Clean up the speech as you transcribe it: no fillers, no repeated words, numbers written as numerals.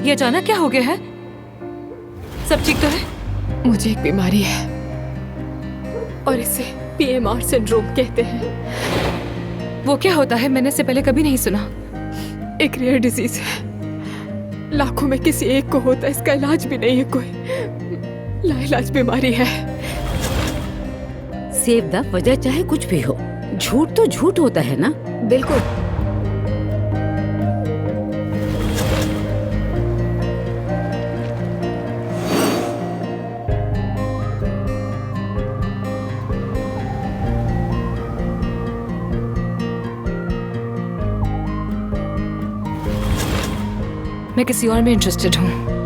ये अचानक क्या हो गया है? सब ठीक तो है? मुझे एक बीमारी है और इसे PMR सिंड्रोम कहते हैं। वो क्या होता है? मैंने इससे पहले कभी नहीं सुना। एक रेयर डिजीज है, लाखों में किसी एक को होता है, इसका इलाज भी नहीं है कोई, लाइलाज बीमारी है। सेव द वजह चाहे कुछ भी हो, झूठ तो झूठ होता है ना। बिल्कुल। मैं किसी और में इंटरेस्टेड हूँ।